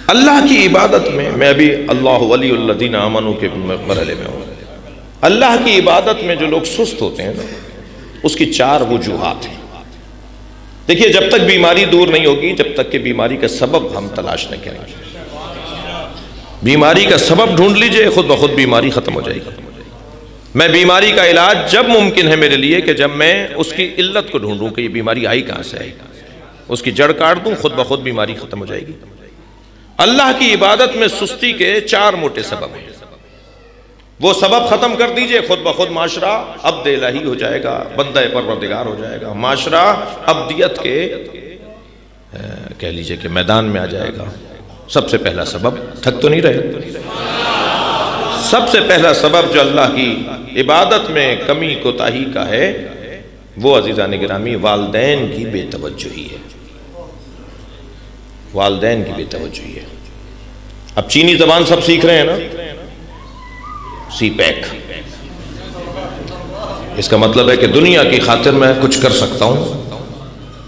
اللہ کی عبادت میں ابھی اللہ ولی الذین آمنوا کے مرحلے میں ہوں. اللہ کی عبادت میں جو لوگ سست ہوتے ہیں نا، اس کی 4 وجوہات ہیں. دیکھیے، جب تک بیماری دور نہیں ہوگی، جب تک کہ بیماری کا سبب ہم تلاش نہ کریں. بیماری کا سبب ڈھونڈ لیجئے، خود بخود بیماری ختم ہو جائے گی. میں بیماری کا علاج جب ممکن ہے میرے لیے کہ جب میں اس کی علت کو ڈھونڈوں کہ یہ بیماری آئی کہاں سے آئی، اس کی جڑ کاٹ دوں، خود بخود بیماری ختم ہو جائے گی. اللہ کی عبادت میں سستی کے 4 موٹے سبب ہیں. وہ سبب ختم کر دیجئے، خود بخود معاشرہ عبد الہی ہو جائے گا، بندہ پروردگار ہو جائے گا. معاشرہ عبدیت کے کہہ لیجئے کہ میدان میں آ جائے گا. سب سے پہلا سبب، تھک تو نہیں رہے، سب سے پہلا سبب جو اللہ کی عبادت میں کمی کوتاہی کا ہے، وہ عزیزان گرامی والدین کی بے توجہی ہے. والدین کی بے توجہی ہے. اب چینی زبان سب سیکھ رہے ہیں نا، سی پیک. اس کا مطلب ہے کہ دنیا کی خاطر میں کچھ کر سکتا ہوں،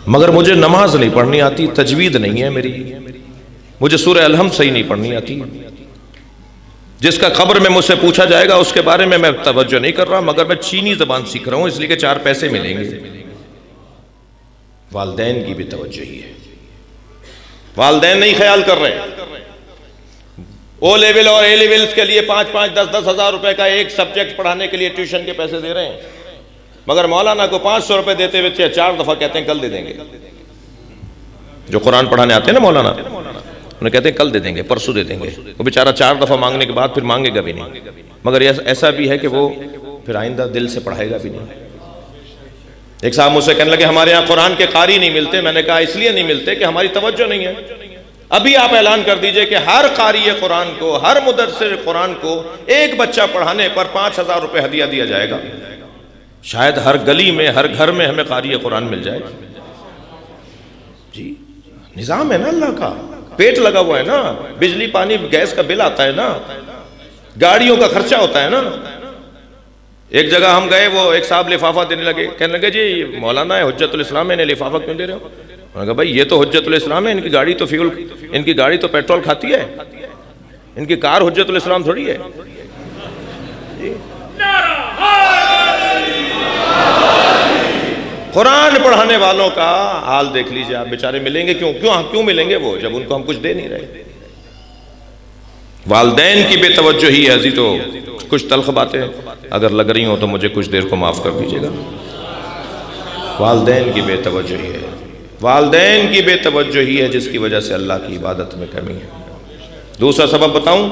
مگر مجھے نماز نہیں پڑھنی آتی، تجوید نہیں ہے میری، مجھے سورہ الحمد صحیح نہیں پڑھنی آتی. جس کا قبر میں مجھ سے پوچھا جائے گا اس کے بارے میں توجہ نہیں کر رہا، مگر میں چینی زبان سیکھ رہا ہوں اس لیے کہ 4 پیسے ملیں گے. والدین کی بے توجہی ہے. والدین نہیں خیال کر رہے. او لیول اور اے لیولز کے لیے 5-5 10-10 ہزار روپے کا ایک سبجیکٹ پڑھانے کے لیے ٹیوشن کے پیسے دے رہے ہیں، مگر مولانا کو 500 روپے دیتے ہوئے 4 دفعہ کہتے ہیں کل دے دیں گے. جو قرآن پڑھانے آتے ہیں نا مولانا، انہیں کہتے ہیں کل دے دیں گے، پرسوں دے دیں گے. وہ بیچارہ 4 دفعہ مانگنے کے بعد پھر مانگے گا بھی نہیں، مگر ایسا بھی ہے کہ وہ پھر آئندہ دل سے پڑھائے گا بھی نہیں. ایک صاحب مجھ سے کہنے لگے ہمارے ہاں قرآن کے قاری نہیں ملتے. میں نے کہا اس لیے نہیں ملتے کہ ہماری توجہ نہیں ہے. ابھی آپ اعلان کر دیجئے کہ ہر قاری قرآن کو، ہر مدرسے قرآن کو ایک بچہ پڑھانے پر 5,000 روپے ہدیہ دیا جائے گا. شاید ہر گلی میں، ہر گھر میں ہمیں قاری قرآن مل جائے. جی نظام ہے نا اللہ کا، پیٹ لگا ہوا ہے نا، بجلی پانی گیس کا بل آتا ہے نا، گاڑیوں کا خرچہ ہوتا ہے نا. ایک جگہ ہم گئے، وہ ایک صاحب لفافہ دینے لگے، کہنے لگے جی مولانا ہے حجت الاسلام ہے، انہیں لفافہ کیوں دے رہے ہو؟ انہوں نے کہا بھائی یہ تو حجت الاسلام ہے، ان کی گاڑی تو پیٹرول کھاتی ہے، ان کی کار حجت الاسلام تھوڑی ہے. قرآن پڑھانے والوں کا حال دیکھ لیجئے آپ، بیچارے ملیں گے کیوں ملیں گے وہ جب ان کو ہم کچھ دے نہیں رہے. والدین کی بے توجہی ہے. عزیز تو کچھ تلخ باتیں اگر لگ رہی ہوں تو مجھے کچھ دیر کو معاف کر دیجئے گا. والدین کی بے توجہی ہے. والدین کی بے توجہی ہے جس کی وجہ سے اللہ کی عبادت میں کمی ہے. دوسرا سبب بتاؤں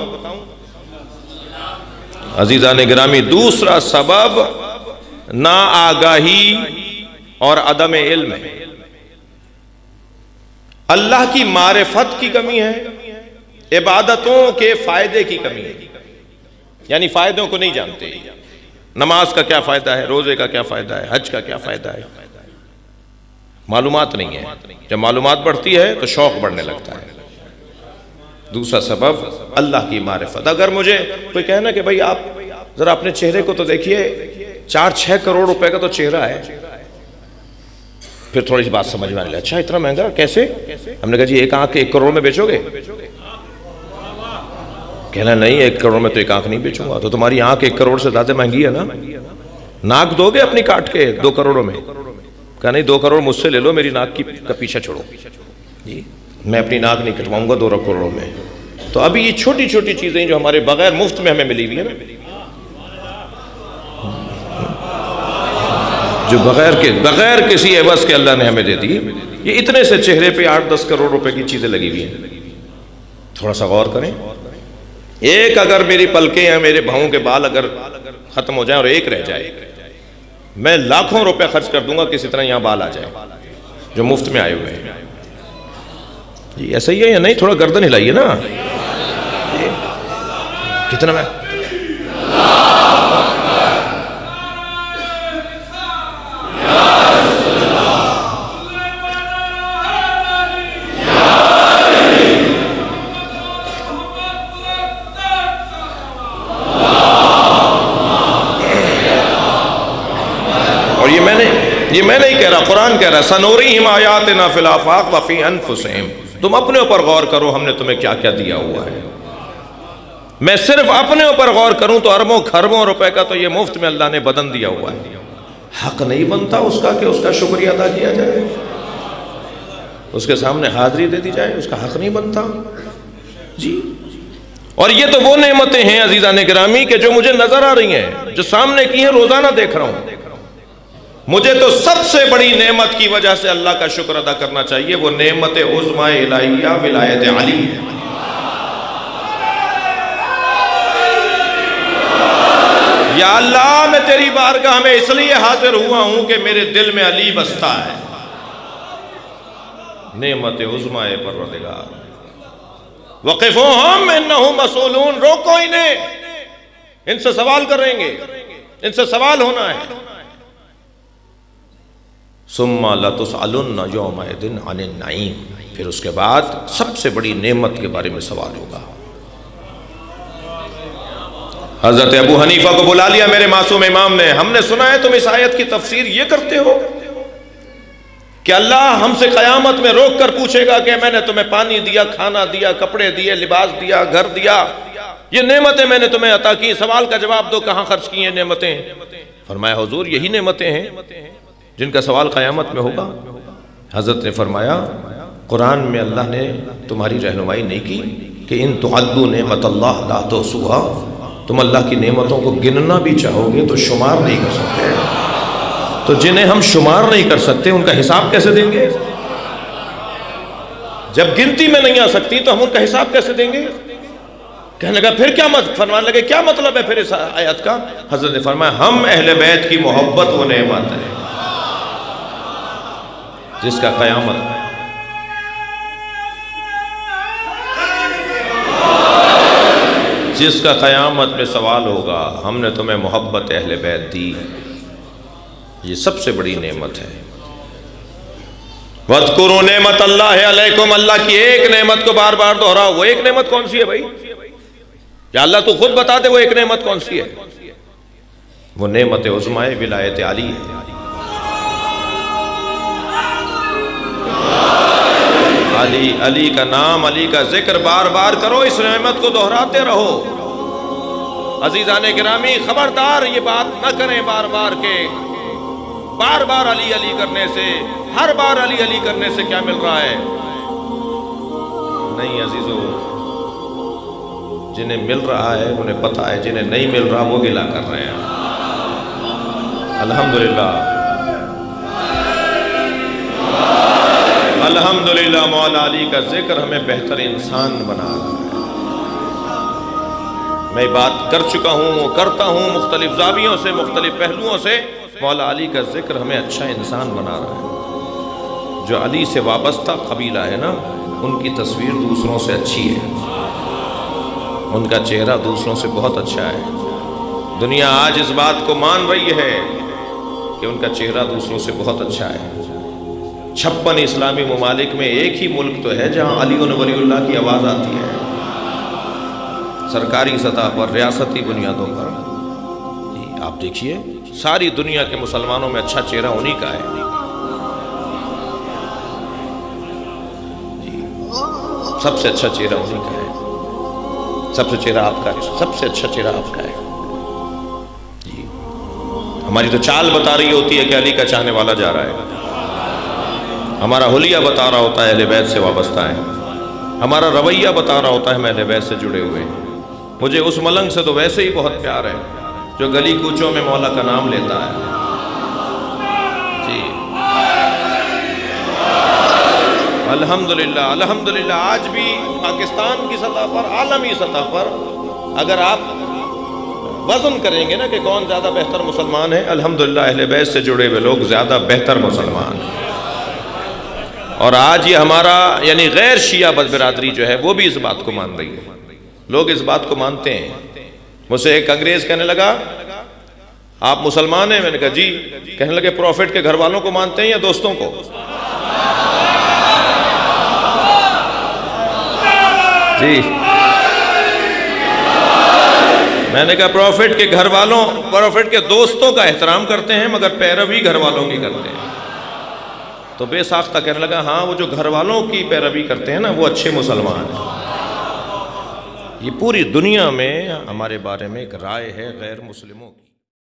عزیزان گرامی؟ دوسرا سبب ناآگاہی اور عدم علم ہے. اللہ کی معرفت کی کمی ہے، عبادتوں کے فائدے کی کمی ہے. یعنی فائدوں کو نہیں جانتے. نماز کا کیا فائدہ ہے، روزے کا کیا فائدہ ہے، حج کا کیا فائدہ ہے، معلومات نہیں ہے. جب معلومات بڑھتی ہے تو شوق بڑھنے لگتا ہے. دوسرا سبب اللہ کی معرفت. اگر مجھے کوئی کہنا کہ بھئی آپ ذرا اپنے چہرے کو تو دیکھیے، 4-6 کروڑ روپے کا تو چہرہ ہے، پھر تھوڑی سی بات سمجھ میں آنے لگا، اچھا اتنا مہنگا کیسے؟ ہم نے کہا جی ایک آنکھ 1 کروڑ میں بیچو گے؟ کہنا نہیں 1 کروڑ میں تو ایک آنکھ نہیں بیچوں گا. تو تمہاری آنکھ 1 کروڑ سے زیادہ مہنگی ہے نا. ناک دو گے اپنی کاٹ کے 2 کروڑوں میں؟ کہا نہیں 2 کروڑ مجھ سے لے لو، میری ناک کا پیچھا چھوڑو. جی میں اپنی ناک نہیں کٹواؤں گا 2 کروڑوں میں. تو ابھی یہ چھوٹی چھوٹی چیزیں جو ہمارے بغیر مفت میں ہمیں ملی ہوئی ہیں نا، جو بغیر کسی عوض کے اللہ نے ہمیں دے دی، یہ اتنے سے چہرے پہ 8-10 کروڑ روپے کی چیزیں لگی ہوئی ہیں. تھوڑا سا غور کریں. ایک اگر میری پلکیں ہیں، میرے بھاؤں کے بال اگر ختم ہو جائیں اور ایک رہ جائے، میں لاکھوں روپے خرچ کر دوں گا کسی طرح یہاں بال آ جائے جو مفت میں آئے ہوئے ہیں. جی ایسا ہی ہے یا نہیں؟ تھوڑا گردن ہلائیے نا. کتنا میں یہ میں نہیں کہہ رہا، قرآن کہہ رہا ہے سَنُرِيهِمْ آيَاتِنَا فِي الْآفَاقِ وَفِي أَنفُسِهِمْ. تم اپنے اوپر غور کرو ہم نے تمہیں کیا کیا دیا ہوا ہے. میں صرف اپنے اوپر غور کروں تو اربوں خربوں روپے کا تو یہ مفت میں اللہ نے بدن دیا ہوا ہے. حق نہیں بنتا اس کا کہ اس کا شکریہ ادا کیا جائے, اس کے سامنے حاضری دے دی جائے, اس کا حق نہیں بنتا جی. اور یہ تو وہ نعمتیں ہیں عزیزان گرامی کہ جو مجھے نظر آ رہی ہیں, جو سامنے کی ہیں, روزانہ دیکھ رہا ہوں. مجھے تو سب سے بڑی نعمت کی وجہ سے اللہ کا شکر ادا کرنا چاہیے, وہ نعمت عظمہ الہیہ ولایت علی ہے. یا اللہ میں تیری بارگاہ میں اس لیے حاضر ہوا ہوں کہ میرے دل میں علی بستا ہے. نعمت عظمہ پروردگار. وقفوہم انہم مسئولون, روکو انہیں, ان سے سوال کریں گے, ان سے سوال ہونا ہے. ثم لتسألن یومئذ عن النعیم, پھر اس کے بعد سب سے بڑی نعمت کے بارے میں سوال ہوگا. حضرت ابو حنیفہ کو بلا لیا میرے معصوم امام نے, ہم نے سنا ہے تم اس آیت کی تفسیر یہ کرتے ہو کہ اللہ ہم سے قیامت میں روک کر پوچھے گا کہ میں نے تمہیں پانی دیا, کھانا دیا, کپڑے دیے, لباس دیا, گھر دیا, یہ نعمتیں میں نے تمہیں عطا کی, سوال کا جواب دو کہاں خرچ کی ہیں نعمتیں. فرمایا حضور یہی نعمتیں ہیں جن کا سوال قیامت میں ہوگا. حضرت نے فرمایا قرآن میں اللہ نے تمہاری رہنمائی نہیں کی کہ ان تعدوا نعمت اللہ لا تحصوها, تم اللہ کی نعمتوں کو گننا بھی چاہو گے تو شمار نہیں کر سکتے. تو جنہیں ہم شمار نہیں کر سکتے ان کا حساب کیسے دیں گے؟ جب گنتی میں نہیں آ سکتی تو ہم ان کا حساب کیسے دیں گے؟ کہنے لگا پھر کیا فرمانے لگے کیا مطلب ہے پھر اس آیت کا؟ حضرت نے فرمایا ہم اہل بیت کی محبت وہ نعمت ہے جس کا قیامت جس کا قیامت میں سوال ہوگا. ہم نے تمہیں محبت اہل بیت دی, یہ سب سے بڑی نعمت ہے. وَاذْكُرُوا نعمت اللہ علیکم, اللہ کی ایک نعمت کو بار بار دہراؤ. وہ ایک نعمت کون سی ہے بھائی؟ یا اللہ تو خود بتا دے وہ ایک نعمت کون سی ہے. وہ نعمت عظمہ ولایت علی ہے. علی, علی کا نام, علی کا ذکر بار بار کرو, اس نعمت کو دہراتے رہو. عزیزان گرامی خبردار یہ بات نہ کریں بار بار کہ بار بار علی علی کرنے سے, ہر بار علی علی کرنے سے کیا مل رہا ہے. نہیں عزیزو, جنہیں مل رہا ہے انہیں پتہ ہے, جنہیں نہیں مل رہا وہ گلہ کر رہے ہیں. الحمدللہ الحمدللہ مولا علی کا ذکر ہمیں بہتر انسان بنا رہا ہے. میں بات کر چکا ہوں, کرتا ہوں مختلف زاویوں سے, مختلف پہلوؤں سے. مولا علی کا ذکر ہمیں اچھا انسان بنا رہا ہے. جو علی سے وابستہ قبیلہ ہے نا, ان کی تصویر دوسروں سے اچھی ہے, ان کا چہرہ دوسروں سے بہت اچھا ہے. دنیا آج اس بات کو مان رہی ہے کہ ان کا چہرہ دوسروں سے بہت اچھا ہے. 56 اسلامی ممالک میں ایک ہی ملک تو ہے جہاں علی و ولی اللہ کی آواز آتی ہے, سرکاری سطح پر, ریاستی بنیادوں پر. آپ دیکھیے ساری دنیا کے مسلمانوں میں اچھا چہرہ انہی کا ہے. سب سے اچھا چہرہ انہی کا ہے, سب سے چہرہ آپ کا ہے, سب سے اچھا چہرہ آپ کا ہے. ہماری تو چال بتا رہی ہوتی ہے کہ علی کا چاہنے والا جا رہا ہے, ہمارا حلیہ بتا رہا ہوتا ہے اہل بیت سے وابستہ ہے, ہمارا رویہ بتا رہا ہوتا ہے ہم اہل بیت سے جڑے ہوئے ہیں. مجھے اس ملنگ سے تو ویسے ہی بہت پیار ہے جو گلی کوچوں میں مولا کا نام لیتا ہے. جی الحمدللہ الحمدللہ. آج بھی پاکستان کی سطح پر, عالمی سطح پر اگر آپ وزن کریں گے نا کہ کون زیادہ بہتر مسلمان ہے, الحمدللہ اہل بیت سے جڑے ہوئے لوگ زیادہ بہتر مسلمان ہیں. اور آج یہ ہمارا یعنی غیر شیعہ برادری جو ہے وہ بھی اس بات کو مان رہی ہے. لوگ اس بات کو مانتے ہیں. مجھ سے ایک انگریز کہنے لگا آپ مسلمان ہیں؟ میں نے کہا جی. کہنے لگے پروفٹ کے گھر والوں کو مانتے ہیں یا دوستوں کو؟ جی میں نے کہا پروفٹ کے گھر والوں, پروفٹ کے دوستوں کا احترام کرتے ہیں مگر پیروی گھر والوں کی کرتے ہیں. تو بے ساختہ کہنے لگا ہاں وہ جو گھر والوں کی پیروی کرتے ہیں نا وہ اچھے مسلمان ہیں۔ یہ پوری دنیا میں ہمارے بارے میں ایک رائے ہے غیر مسلموں کی۔